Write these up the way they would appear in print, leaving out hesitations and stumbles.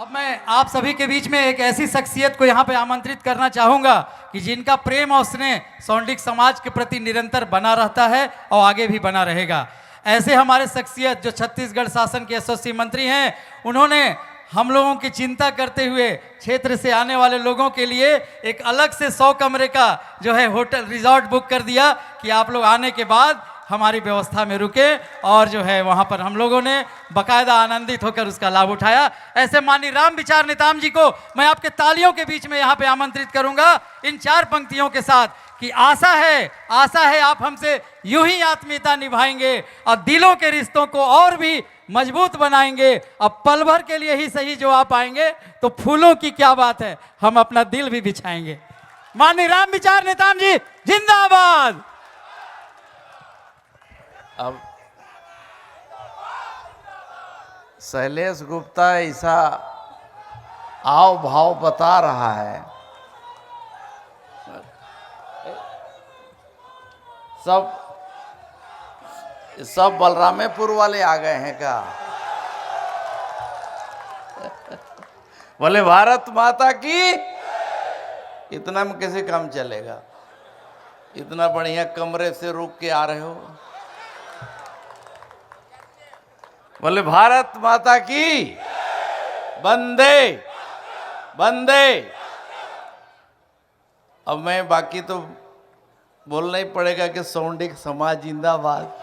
अब मैं आप सभी के बीच में एक ऐसी शख्सियत को यहाँ पे आमंत्रित करना चाहूँगा कि जिनका प्रेम और स्नेह सौंडिक समाज के प्रति निरंतर बना रहता है और आगे भी बना रहेगा। ऐसे हमारे शख्सियत जो छत्तीसगढ़ शासन के यशस्वी मंत्री हैं, उन्होंने हम लोगों की चिंता करते हुए क्षेत्र से आने वाले लोगों के लिए एक अलग से 100 कमरे का जो है होटल रिजॉर्ट बुक कर दिया कि आप लोग आने के बाद हमारी व्यवस्था में रुके और जो है वहाँ पर हम लोगों ने बाकायदा आनंदित होकर उसका लाभ उठाया। ऐसे माननीय राम विचार नेताम जी को मैं आपके तालियों के बीच में यहाँ पे आमंत्रित करूँगा इन 4 पंक्तियों के साथ कि आशा है आप हमसे यूं ही आत्मीयता निभाएंगे और दिलों के रिश्तों को और भी मजबूत बनाएंगे। अब पल भर के लिए ही सही जो आप आएंगे तो फूलों की क्या बात है, हम अपना दिल भी बिछाएंगे। माननीय राम विचार नेताम जी जिंदाबाद। अब शैलेश गुप्ता ऐसा आव भाव बता रहा है, सब बलरामेपुर वाले आ गए हैं क्या? बोले भारत माता की। इतना में कैसे काम चलेगा? इतना बढ़िया कमरे से रुक के आ रहे हो। बोले भारत माता की। बंदे बंदे। अब मैं बाकी तो बोलना ही पड़ेगा कि सौंडिक समाज जिंदाबाद।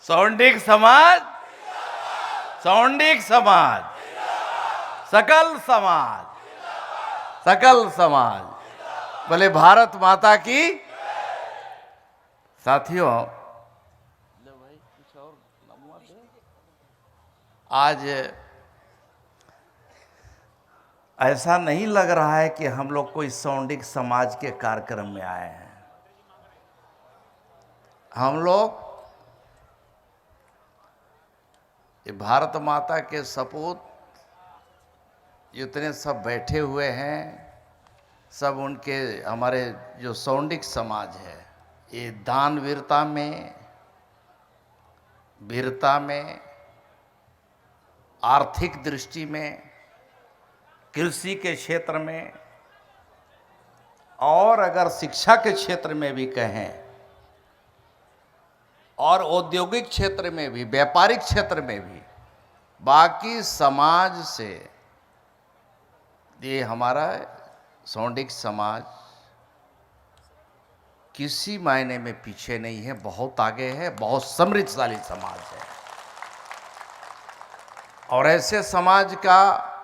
सौंडिक समाज, सौंडिक समाज, सकल समाज, सकल समाज। बोले भारत माता की। साथियों, आज ऐसा नहीं लग रहा है कि हम लोग कोई सौंडिक समाज के कार्यक्रम में आए हैं। हम लोग ये भारत माता के सपूत जितने सब बैठे हुए हैं, सब उनके हमारे जो सौंडिक समाज है, ये दान वीरता में, आर्थिक दृष्टि में, कृषि के क्षेत्र में और अगर शिक्षा के क्षेत्र में भी कहें और औद्योगिक क्षेत्र में भी, व्यापारिक क्षेत्र में भी, बाकी समाज से ये हमारा सौंडिक समाज किसी मायने में पीछे नहीं है, बहुत आगे है, बहुत समृद्धशाली समाज है। और ऐसे समाज का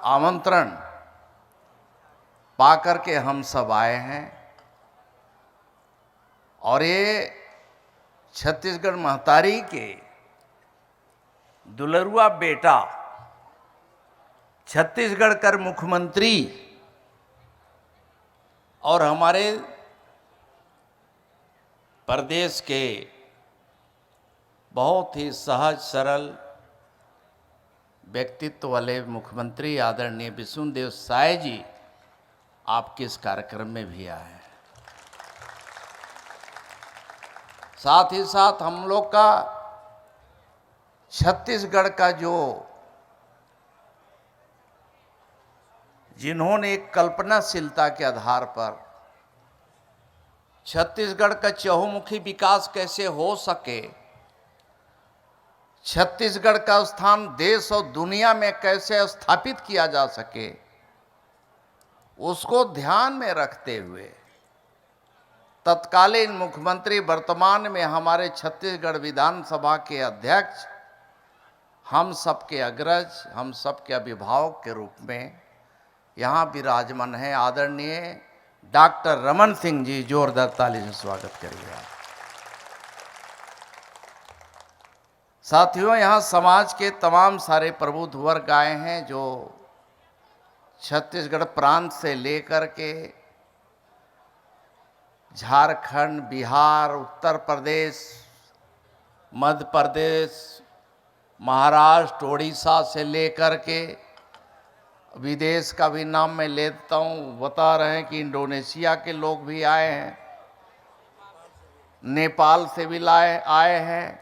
आमंत्रण पाकर के हम सब आए हैं। और ये छत्तीसगढ़ महतारी के दुलरुआ बेटा, छत्तीसगढ़ कर मुख्यमंत्री और हमारे प्रदेश के बहुत ही सहज सरल व्यक्तित्व वाले मुख्यमंत्री आदरणीय विष्णुदेव साय जी आपके इस कार्यक्रम में भी आए हैं। साथ ही साथ हम लोग का छत्तीसगढ़ का जिन्होंने एक कल्पनाशीलता के आधार पर छत्तीसगढ़ का चहुमुखी विकास कैसे हो सके, छत्तीसगढ़ का स्थान देश और दुनिया में कैसे स्थापित किया जा सके, उसको ध्यान में रखते हुए तत्कालीन मुख्यमंत्री, वर्तमान में हमारे छत्तीसगढ़ विधानसभा के अध्यक्ष, हम सबके अग्रज, हम सबके अभिभावक के रूप में यहाँ विराजमान हैं आदरणीय डॉक्टर रमन सिंह जी। जोरदार ताली से स्वागत करिए। साथियों, यहाँ समाज के तमाम सारे प्रबुद्ध वर्ग आए हैं जो छत्तीसगढ़ प्रांत से लेकर के झारखंड, बिहार, उत्तर प्रदेश, मध्य प्रदेश, महाराष्ट्र, उड़ीसा से लेकर के विदेश का भी नाम मैं लेता हूँ, बता रहे हैं कि इंडोनेशिया के लोग भी आए हैं, नेपाल से भी आए हैं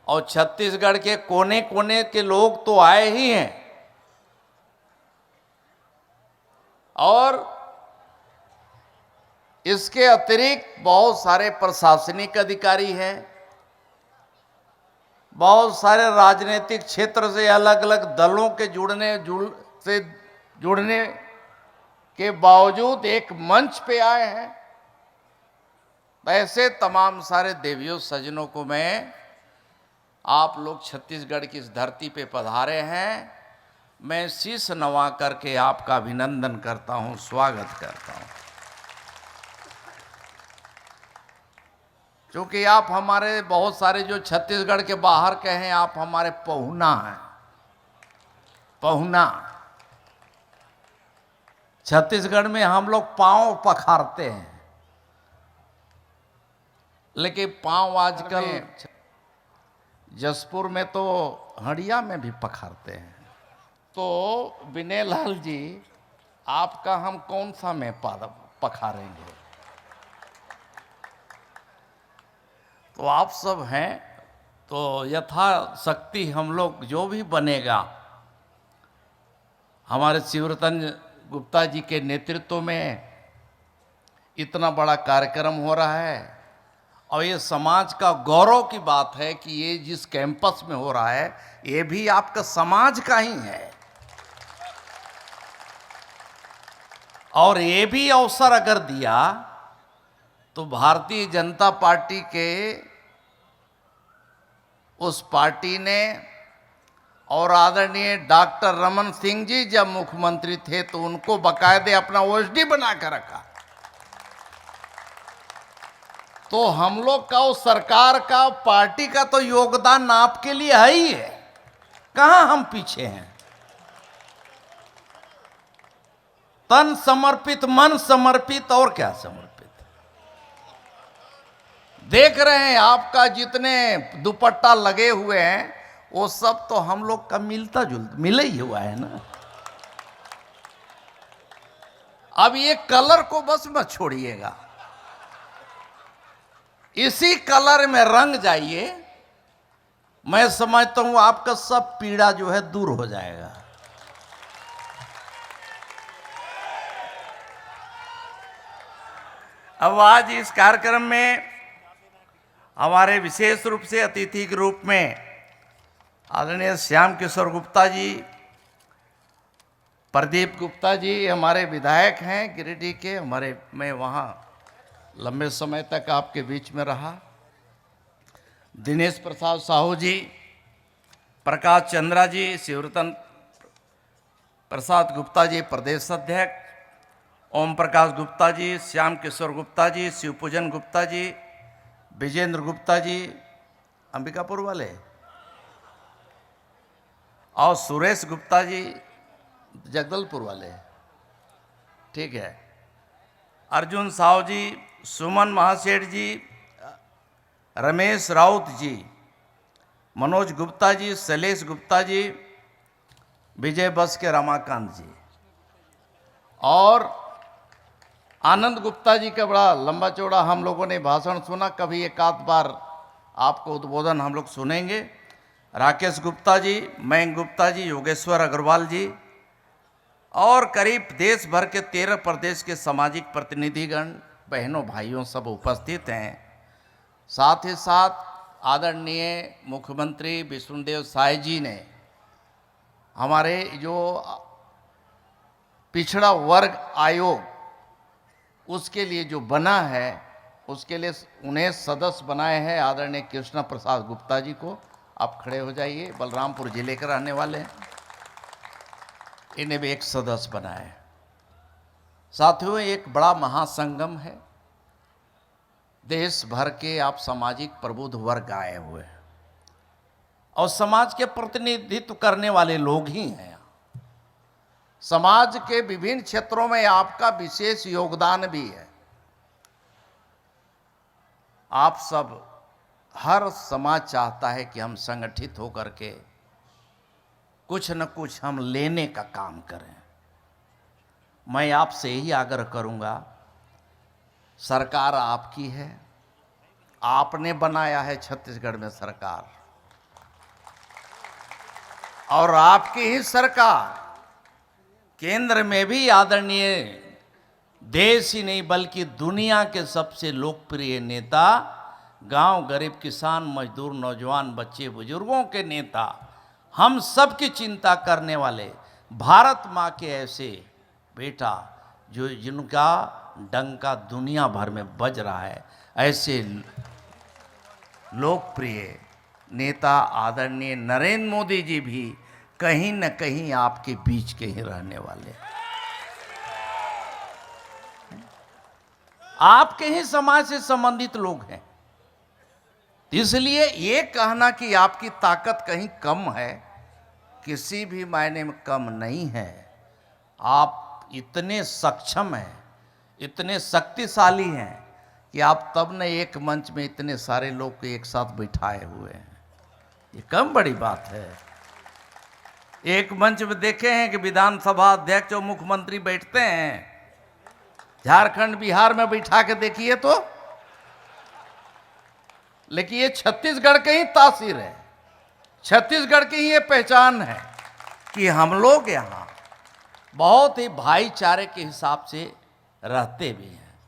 और छत्तीसगढ़ के कोने कोने के लोग तो आए ही हैं, और इसके अतिरिक्त बहुत सारे प्रशासनिक अधिकारी हैं, बहुत सारे राजनीतिक क्षेत्र से अलग अलग दलों के जुड़ने के बावजूद एक मंच पे आए हैं। ऐसे तमाम सारे देवियों सज्जनों को आप लोग छत्तीसगढ़ की इस धरती पे पधारे हैं, मैं शीश नवा करके आपका अभिनंदन करता हूं, स्वागत करता हूं। क्योंकि आप हमारे बहुत सारे जो छत्तीसगढ़ के बाहर के हैं, आप हमारे पहुना हैं। पहुना छत्तीसगढ़ में हम लोग पांव पखारते हैं, लेकिन पांव आजकल जसपुर में तो हड़िया में भी पखारते हैं। तो विनय लाल जी, आपका हम कौन सा में पखारेंगे? तो आप सब हैं, तो यथाशक्ति हम लोग जो भी बनेगा, हमारे शिवरतन गुप्ता जी के नेतृत्व में इतना बड़ा कार्यक्रम हो रहा है, और ये समाज का गौरव की बात है कि ये जिस कैंपस में हो रहा है, ये भी आपका समाज का ही है। और ये भी अवसर अगर दिया तो भारतीय जनता पार्टी के उस पार्टी ने, और आदरणीय डॉक्टर रमन सिंह जी जब मुख्यमंत्री थे तो उनको बाकायदे अपना ओएसडी बना कर रखा। तो हम लोग का, उस सरकार का, पार्टी का तो योगदान आपके लिए है ही है, कहां हम पीछे हैं। तन समर्पित, मन समर्पित, और क्या समर्पित। देख रहे हैं आपका जितने दुपट्टा लगे हुए हैं, वो सब तो हम लोग का मिला ही हुआ है ना। अब ये कलर को बस मत छोड़िएगा, इसी कलर में रंग जाइए, मैं समझता हूं आपका सब पीड़ा जो है दूर हो जाएगा। अब आज इस कार्यक्रम में हमारे विशेष रूप से अतिथि के रूप में आदरणीय श्याम किशोर गुप्ता जी, प्रदीप गुप्ता जी हमारे विधायक हैं गिरिडीह के, मैं वहाँ लंबे समय तक आपके बीच में रहा। दिनेश प्रसाद साहू जी, प्रकाश चंद्रा जी, शिवरतन प्रसाद गुप्ता जी प्रदेश अध्यक्ष, ओम प्रकाश गुप्ता जी, श्याम किशोर गुप्ता जी, शिवपूजन गुप्ता जी, विजेंद्र गुप्ता जी अंबिकापुर वाले, और सुरेश गुप्ता जी जगदलपुर वाले, ठीक है, अर्जुन साहू जी, सुमन महासेठ जी, रमेश राउत जी, मनोज गुप्ता जी, शैलेश गुप्ता जी, विजय बस के रमाकांत जी, और आनंद गुप्ता जी का बड़ा लंबा चौड़ा हम लोगों ने भाषण सुना, कभी एक आध बार आपको उद्बोधन हम लोग सुनेंगे। राकेश गुप्ता जी, मयंक गुप्ता जी, योगेश्वर अग्रवाल जी, और करीब देश भर के 13 प्रदेश के सामाजिक प्रतिनिधिगण, बहनों भाइयों सब उपस्थित हैं। साथ ही साथ आदरणीय मुख्यमंत्री विष्णुदेव साय जी ने हमारे जो पिछड़ा वर्ग आयोग उसके लिए जो बना है, उसके लिए उन्हें सदस्य बनाए हैं आदरणीय कृष्ण प्रसाद गुप्ता जी को। आप खड़े हो जाइए, बलरामपुर जिले के रहने वाले हैं, इन्हें भी एक सदस्य बनाया है। साथियों, एक बड़ा महासंगम है, देश भर के आप सामाजिक प्रबुद्ध वर्ग आए हुए हैं, और समाज के प्रतिनिधित्व करने वाले लोग ही हैं। समाज के विभिन्न क्षेत्रों में आपका विशेष योगदान भी है। आप सब, हर समाज चाहता है कि हम संगठित होकर के कुछ न कुछ हम लेने का काम करें। मैं आपसे यही आग्रह करूंगा, सरकार आपकी है, आपने बनाया है छत्तीसगढ़ में सरकार, और आपकी ही सरकार केंद्र में भी आदरणीय देश ही नहीं बल्कि दुनिया के सबसे लोकप्रिय नेता, गांव गरीब किसान मजदूर नौजवान बच्चे बुजुर्गों के नेता, हम सब की चिंता करने वाले भारत माँ के ऐसे बेटा जो जिनका डंका दुनिया भर में बज रहा है, ऐसे लोकप्रिय नेता आदरणीय नरेंद्र मोदी जी भी कहीं न कहीं आपके बीच के ही रहने वाले, आपके ही समाज से संबंधित लोग हैं। इसलिए ये कहना कि आपकी ताकत कहीं कम है, किसी भी मायने में कम नहीं है। आप इतने सक्षम हैं, इतने शक्तिशाली हैं कि आप तब न एक मंच में इतने सारे लोग को एक साथ बिठाए हुए हैं। ये कम बड़ी बात है। एक मंच में देखे हैं कि विधानसभा अध्यक्ष और मुख्यमंत्री बैठते हैं, झारखंड बिहार में बिठा के देखिए तो, लेकिन ये छत्तीसगढ़ के ही तासीर है, छत्तीसगढ़ की ही ये पहचान है कि हम लोग यहाँ बहुत ही भाईचारे के हिसाब से रहते भी हैं,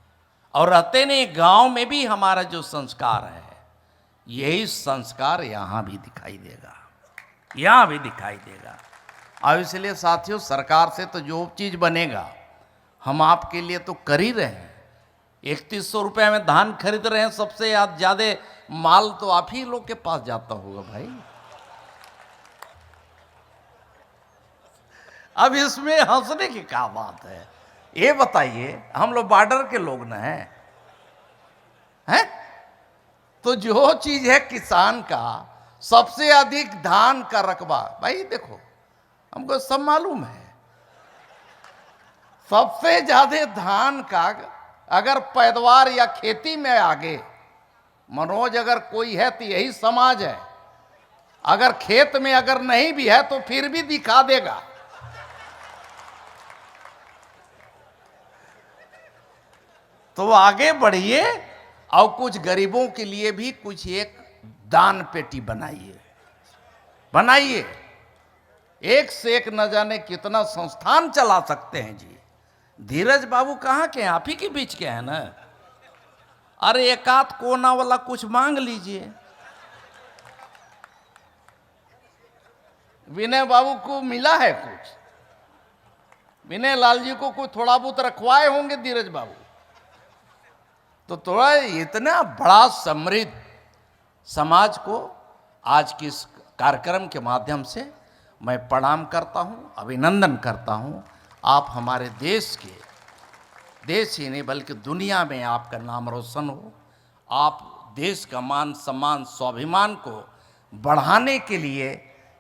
और रहते नहीं, गांव में भी हमारा जो संस्कार है यही संस्कार यहाँ भी दिखाई देगा, यहाँ भी दिखाई देगा। और इसलिए साथियों, सरकार से तो जो चीज़ बनेगा हम आपके लिए तो कर ही रहे हैं। 3100 रुपये में धान खरीद रहे हैं, सबसे ज़्यादा माल तो आप ही लोग के पास जाता होगा भाई। अब इसमें हंसने की क्या बात है, ये बताइए, हम लोग बॉर्डर के लोग न हैं? तो जो चीज है किसान का, सबसे अधिक धान का रकबा, भाई देखो हमको सब मालूम है, सबसे ज्यादा धान का अगर पैदावार या खेती में आगे मनोज अगर कोई है तो यही समाज है। अगर खेत में अगर नहीं भी है तो फिर भी दिखा देगा। तो आगे बढ़िए और कुछ गरीबों के लिए भी कुछ एक दान पेटी बनाइए, बनाइए। एक से एक न जाने कितना संस्थान चला सकते हैं जी। धीरज बाबू कहाँ के हैं? आप ही के बीच के हैं ना। अरे एक आध कोना वाला कुछ मांग लीजिए। विनय बाबू को मिला है कुछ, विनय लाल जी को कुछ थोड़ा बहुत रखवाए होंगे धीरज बाबू। तो थोड़ा इतना बड़ा समृद्ध समाज को आज के इस कार्यक्रम के माध्यम से मैं प्रणाम करता हूँ, अभिनंदन करता हूँ। आप हमारे देश के, देश ही नहीं बल्कि दुनिया में आपका नाम रोशन हो। आप देश का मान सम्मान स्वाभिमान को बढ़ाने के लिए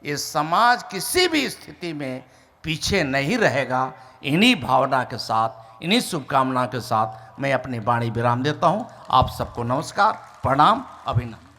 ये समाज किसी भी स्थिति में पीछे नहीं रहेगा। इन्हीं भावना के साथ, इन्हीं शुभकामना के साथ मैं अपनी वाणी विराम देता हूँ। आप सबको नमस्कार, प्रणाम, अभिनंदन।